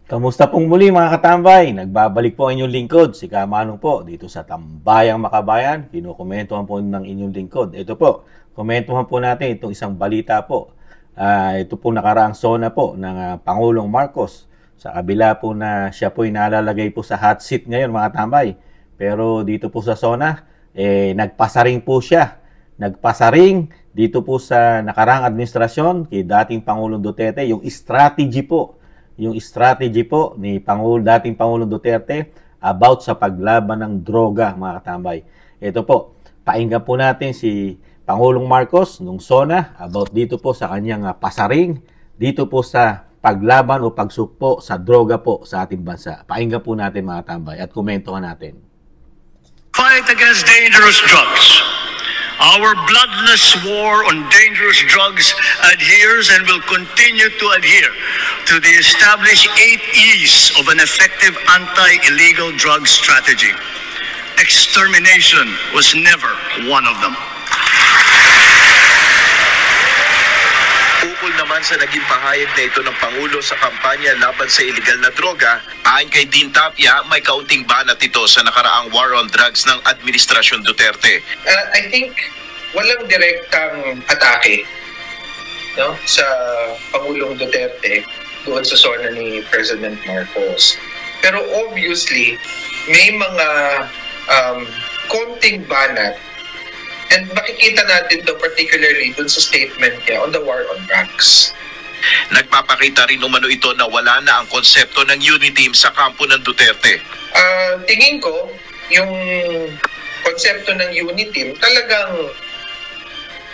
Kamusta pong muli mga katambay? Nagbabalik po ang inyong lingkod, si Kamanong po, dito sa Tambayang Makabayan. Kinukomentuhan po ng inyong lingkod. Ito po, komentuhan po natin itong isang balita po. Ito po nakaraang SONA po ng Pangulong Marcos. Sa kabila po na siya po nalalagay po sa hot seat ngayon mga tambay. Pero dito po sa SONA, nagpasaring po siya. Nagpasaring dito po sa nakaraang administrasyon kay dating Pangulong Duterte, yung strategy po ni dating Pangulong Duterte about sa paglaban ng droga, mga katambay. Ito po, painggan po natin si Pangulong Marcos nung SONA about dito po sa kanyang pasaring, dito po sa paglaban o pagsukpo sa droga po sa ating bansa. Painggan po natin mga katambay at komentuhan natin. Fight against dangerous drugs. Our bloodless war on dangerous drugs adheres and will continue to adhere to the established 8 E's of an effective anti-illegal drug strategy. Extermination was never one of them. Ukol naman sa naging pahayag na ito ng Pangulo sa kampanya laban sa iligal na droga, ayon kay Dean Tapia, may kaunting banat ito sa nakaraang war on drugs ng Administrasyon Duterte. I think walang direktang atake, no, sa Pangulong Duterte doon sa SONA ni President Marcos. Pero obviously, may mga konting banat. And makikita natin to particularly dun sa statement niya on the war on drugs. Nagpapakita rin umano ito na wala na ang konsepto ng unity sa kampo ng Duterte. Tingin ko, yung konsepto ng unity, talagang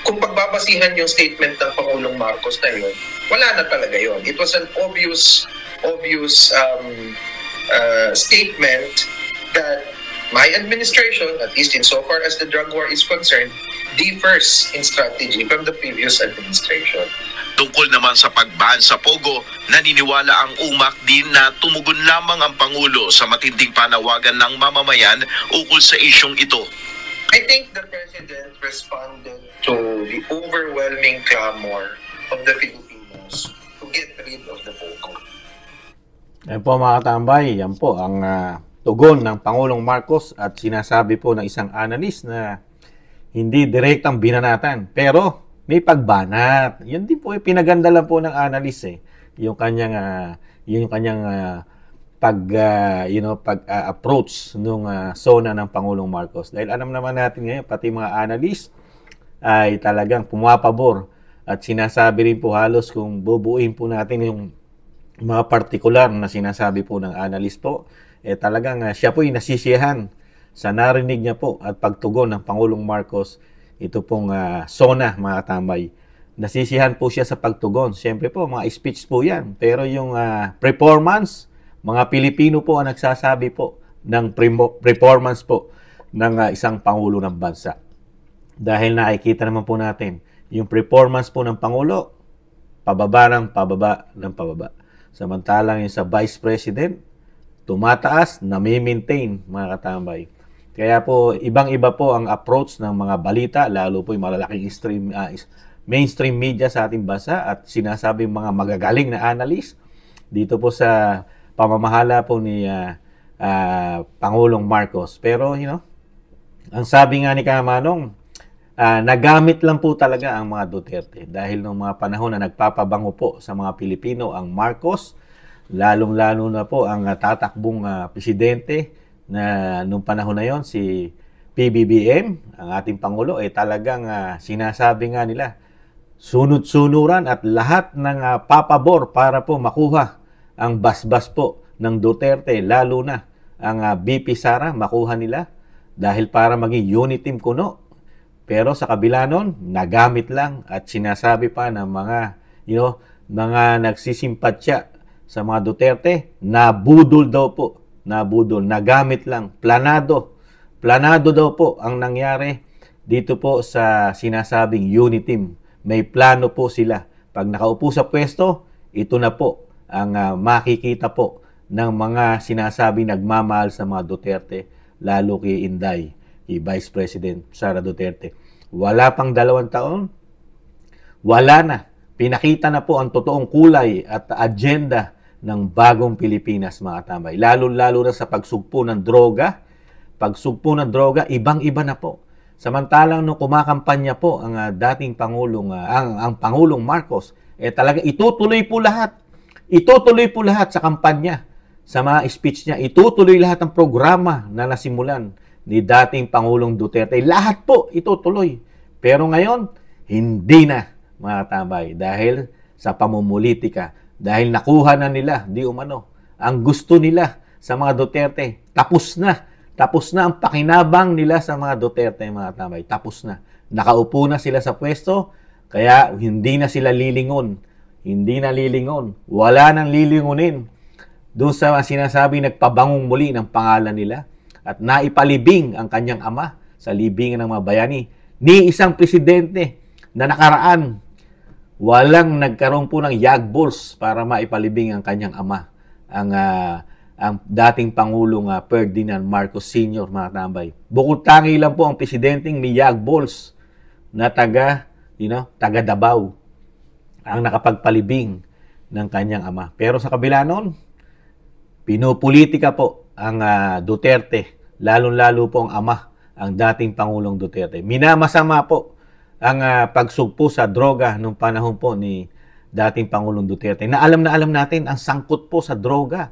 kung pagbabasihan yung statement ng Pangulong Marcos na yun, wala na talaga yun. It was an obvious statement that my administration, at least insofar as the drug war is concerned, differs in strategy from the previous administration. Tungkol naman sa pagban sa Pogo, naniniwala ang UMAC din na tumugon lamang ang Pangulo sa matinding panawagan ng mamamayan ukol sa isyong ito. I think the President responded to the overwhelming clamor of the Filipinos to get rid of the Pogo. Yan po mga katambay, yan po ang tugon ng Pangulong Marcos at sinasabi po ng isang analyst na hindi direktang binanatan pero may pagbanat. Yun din po pinaganda lang po ng analyst yung kanyang pag-approach nung SONA ng Pangulong Marcos. Dahil alam naman natin ngayon pati mga analyst ay talagang pumapabor at sinasabi rin po halos kung bubuuin po natin yung mga partikular na sinasabi po ng analyst po, talagang siya po ay nasisiyahan sa narinig niya po at pagtugon ng Pangulong Marcos, ito pong SONA, mga katambay. Nasisiyahan po siya sa pagtugon. Siyempre po, mga speech po yan. Pero yung performance, mga Pilipino po ang nagsasabi po ng performance po ng isang Pangulo ng bansa. Dahil nakikita naman po natin, yung performance po ng Pangulo, pababa ng pababa. Samantalang yung sa Vice President, tumataas, nami-maintain, mga katambay. Kaya po, ibang-iba po ang approach ng mga balita, lalo po yung malalaking mainstream media sa ating bansa at sinasabing mga magagaling na analyst dito po sa pamamahala po ni Pangulong Marcos. Pero, ang sabi nga ni Kamanong, nagamit lang po talaga ang mga Duterte dahil nung mga panahon na nagpapabango po sa mga Pilipino ang Marcos, lalong-lalo na po ang tatakbong presidente na nung panahon na yon si PBBM, ang ating Pangulo, talagang sinasabi nga nila, sunod-sunuran at lahat ng papabor para po makuha ang basbas po ng Duterte, lalo na ang BP Sara, makuha nila dahil para maging unit team kuno. Pero sa kabila nun, nagamit lang at sinasabi pa ng mga, mga nagsisimpatsya sa mga Duterte, nabudol daw po. Nabudol, nagamit lang, planado daw po ang nangyari dito po sa sinasabing unit team. May plano po sila. Pag nakaupo sa pwesto, ito na po ang makikita po ng mga sinasabing nagmamahal sa mga Duterte, lalo kay Inday, kay Vice President Sara Duterte. Wala pang 2 taon, wala na. Pinakita na po ang totoong kulay at agenda ng bagong Pilipinas, mga katambay. Lalo-lalo na sa pagsugpo ng droga. Pagsugpo ng droga, ibang-iba na po. Samantalang nung kumakampanya po ang dating Pangulong, ang Pangulong Marcos, talaga itutuloy po lahat. Itutuloy po lahat sa kampanya, sa mga speech niya. Itutuloy lahat ng programa na nasimulan ni dating Pangulong Duterte. Lahat po itutuloy. Pero ngayon, hindi na, mga katambay, dahil sa pamumulitika. Dahil nakuha na nila, di umano, ang gusto nila sa mga Duterte. Tapos na. Tapos na ang pakinabang nila sa mga Duterte, mga katambay. Tapos na. Nakaupo na sila sa pwesto, kaya hindi na sila lilingon. Hindi na lilingon. Wala nang lilingunin. Doon sa sinasabi, nagpabangong muli ng pangalan nila at naipalibing ang kanyang ama sa libingan ng mga bayani. Ni isang presidente na nakaraan, walang nagkaroon po ng yagbols para maipalibing ang kanyang ama, ang dating Pangulong Ferdinand Marcos Sr., mga katambay. Bukod tangi lang po ang presidenteng may yagbols na taga Davao ang nakapagpalibing ng kanyang ama. Pero sa kabila nun, pinopolitika po ang Duterte, lalong-lalo po ang ama, ang dating Pangulong Duterte. Minamasama po ang pagsugpo sa droga nung panahon po ni dating Pangulong Duterte. Na alam natin ang sangkot po sa droga.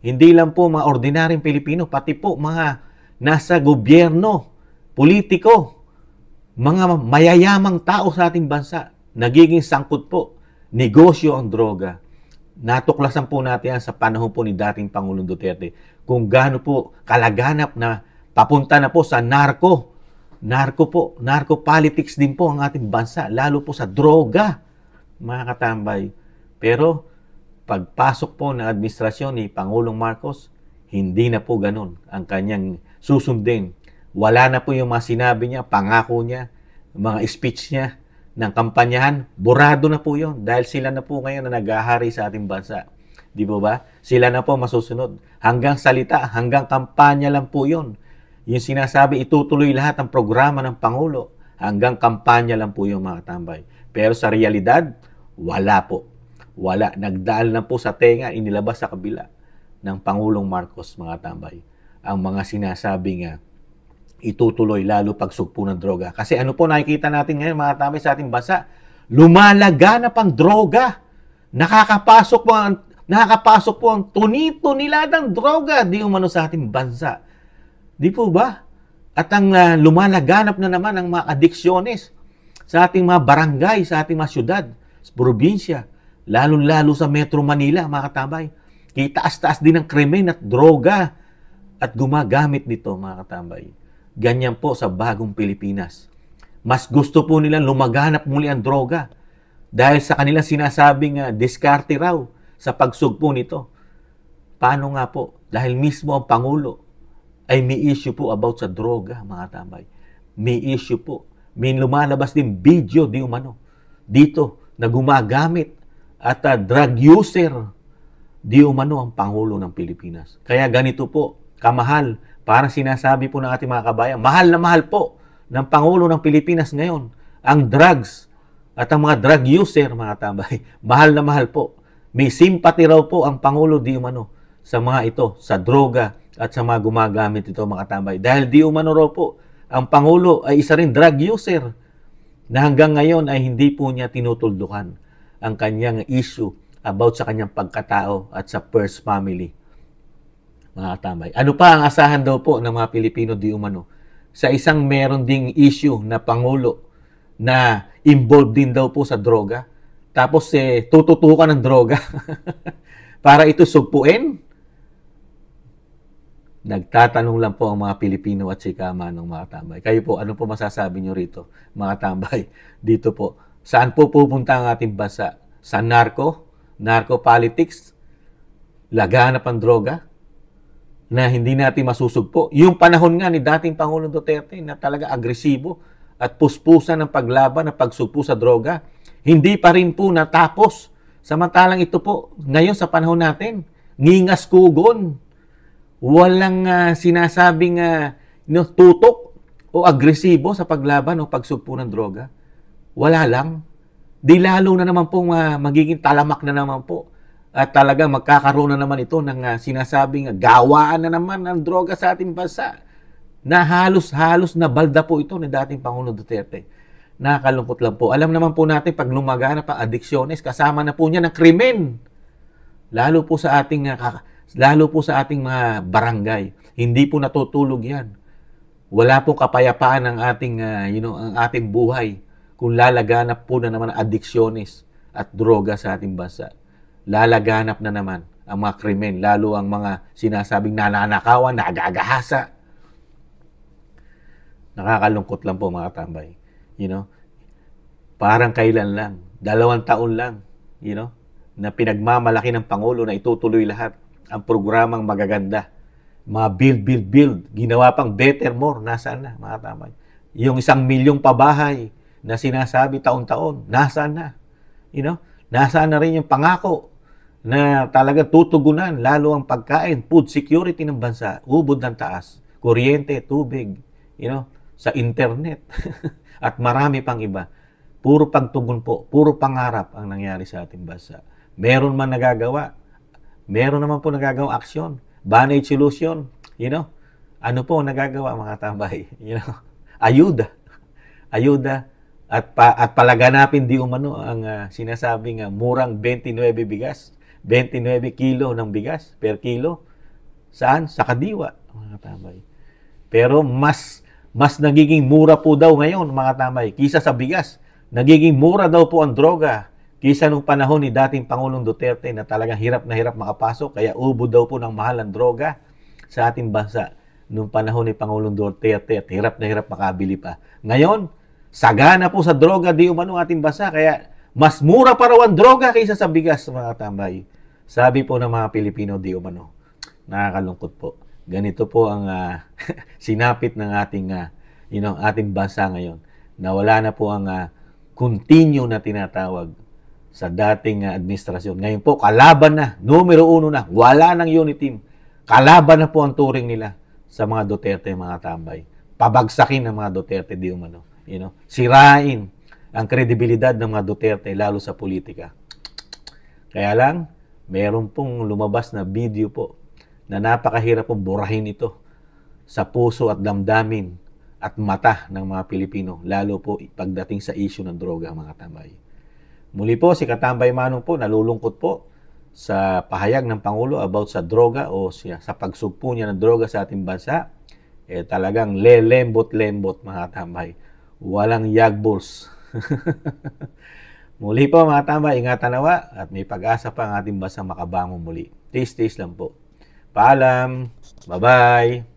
Hindi lang po mga ordinaryong Pilipino, pati po mga nasa gobyerno, politiko, mga mayayamang tao sa ating bansa, nagiging sangkot po, negosyo ang droga. Natuklasan po natin yan sa panahon po ni dating Pangulong Duterte kung gaano po kalaganap na papunta na po sa narco politics din po ang ating bansa, lalo po sa droga, mga katambay. Pero pagpasok po ng administrasyon ni Pangulong Marcos, hindi na po ganun ang kanyang susundin. Wala na po yung mga sinabi niya, pangako niya, mga speech niya ng kampanyahan, burado na po yun dahil sila na po ngayon na naghahari sa ating bansa. Di po ba? Sila na po masusunod. Hanggang salita, hanggang kampanya lang po yun. Yung sinasabi, itutuloy lahat ang programa ng Pangulo. Hanggang kampanya lang po yung mga tambay. Pero sa realidad, wala po. Wala. Nagdaan lang po sa tenga, inilabas sa kabila ng Pangulong Marcos, mga tambay. Ang mga sinasabi nga, itutuloy lalo pagsugpo ng droga. Kasi ano po nakikita natin ngayon, mga tambay, sa ating bansa? Lumalaganap ang droga. Nakakapasok po ang tunito niladang droga di umano sa ating bansa. Di po ba? At ang lumalaganap na naman ang mga adiksyones sa ating mga barangay, sa ating mga syudad, sa probinsya, lalo-lalo sa Metro Manila, mga katabay. Kitaas-taas din ang krimen at droga at gumagamit nito, mga katabay. Ganyan po sa bagong Pilipinas. Mas gusto po nilang lumaganap muli ang droga dahil sa kanilang sinasabing diskarte raw sa pagsugpo nito. Paano nga po? Dahil mismo ang Pangulo ay may issue po about sa droga, mga tambay. May issue po. May lumalabas din video di umano dito na gumagamit at drug user di umano ang Pangulo ng Pilipinas. Kaya ganito po, kamahal. Parang sinasabi po ng ating mga kabayan, mahal na mahal po ng Pangulo ng Pilipinas ngayon ang drugs at ang mga drug user, mga tambay. Mahal na mahal po. May sympathy raw po ang Pangulo di umano sa mga ito, sa droga at sa mga gumagamit ito, mga tambay. Dahil di umano raw po, ang Pangulo ay isa rin drug user na hanggang ngayon ay hindi po niya tinutuldukan ang kanyang issue about sa kanyang pagkatao at sa first family, mga tambay. Ano pa ang asahan daw po ng mga Pilipino di umano sa isang meron ding issue na Pangulo na involved din daw po sa droga, tapos tututukan ng droga para ito sugpuin? Nagtatanong lang po ang mga Pilipino at sikama ng mga tambay. Kayo po, ano po masasabi nyo rito, mga tambay? Dito po, saan po pupunta ang ating bansa? Sa narco politics, laganap ang droga, na hindi natin masusugpo. Yung panahon nga ni dating Pangulong Duterte na talaga agresibo at puspusan ng paglaban at pagsugpo sa droga, hindi pa rin po natapos. Samantalang ito po, ngayon sa panahon natin, ngingas kugon. Walang sinasabing tutok o agresibo sa paglaban o pagsugpo ng droga. Wala lang. Di lalo na naman po magiging talamak na naman po at talagang magkakaroon na naman ito ng sinasabing gawaan na naman ng droga sa ating bansa na halos-halos na balda po ito ni dating Pangulong Duterte. Nakakalungkot lang po. Alam naman po natin pag lumaganap ang adiksyonez, kasama na po niya ng krimen. Lalo po sa ating mga barangay. Hindi po natutulog 'yan. Wala pong kapayapaan ang ang ating buhay kung lalaganap po na naman ang adiksyonez at droga sa ating bansa. Lalaganap na naman ang mga krimen, lalo ang mga sinasabing nananakawan, nagagahasa. Nakakalungkot lang po mga tambay. Parang kailan lang, 2 taon lang, na pinagmamalaki ng Pangulo na itutuloy lahat ang programang magaganda. Mga build. Ginawa pang better more. Nasaan na, mga tambay? Yung 1 milyong pabahay na sinasabi taon-taon, nasaan na? Nasaan na rin yung pangako na talagang tutugunan, lalo ang pagkain, food security ng bansa, ubod ng taas, kuryente, tubig, sa internet, at marami pang iba. Puro pagtugon po, puro pangarap ang nangyari sa ating bansa. Meron man nagagawa, meron naman po nagagawa aksyon, Band-Aid solution, ano po nagagawa mga tambay, ayuda, at palaganapin di umano ang sinasabing murang 29 bigas, 29 kilo ng bigas per kilo. Saan? Sa Kadiwa, mga tambay. Pero mas nagiging mura po daw ngayon, mga tambay, kisa sa bigas. Nagiging mura daw po ang droga kisa nung panahon ni dating Pangulong Duterte na talagang hirap na hirap makapasok, kaya ubo daw po ng mahal ang droga sa ating bansa nung panahon ni Pangulong Duterte at hirap na hirap makabili pa. Ngayon, sagana po sa droga di umano ating bansa, kaya mas mura pa raw ang droga kaysa sa bigas, mga tambay. Sabi po ng mga Pilipino di umano. Nakakalungkot po. Ganito po ang sinapit ng ating bansa ngayon. Na wala na po ang continue na tinatawag sa dating administrasyon. Ngayon po, kalaban na, numero 1 na, wala ng unit team. Kalaban na po ang turing nila sa mga Duterte, mga tambay. Pabagsakin ng mga Duterte di umano. Sirain ang kredibilidad ng mga Duterte, lalo sa politika. Kaya lang, meron pong lumabas na video po na napakahirap pong burahin ito sa puso at damdamin at mata ng mga Pilipino, lalo po pagdating sa issue ng droga, mga tambay. Muli po, si Katambay Manong po, nalulungkot po sa pahayag ng Pangulo about sa droga o sa pagsugpo niya ng droga sa ating bansa. Talagang lembot-lembot, mga tambay. Walang yagbols. Muli po, mga tambay, ingatan nawa at may pag-asa pa ang ating bansa makabangon muli. Taste lang po. Paalam. Bye-bye.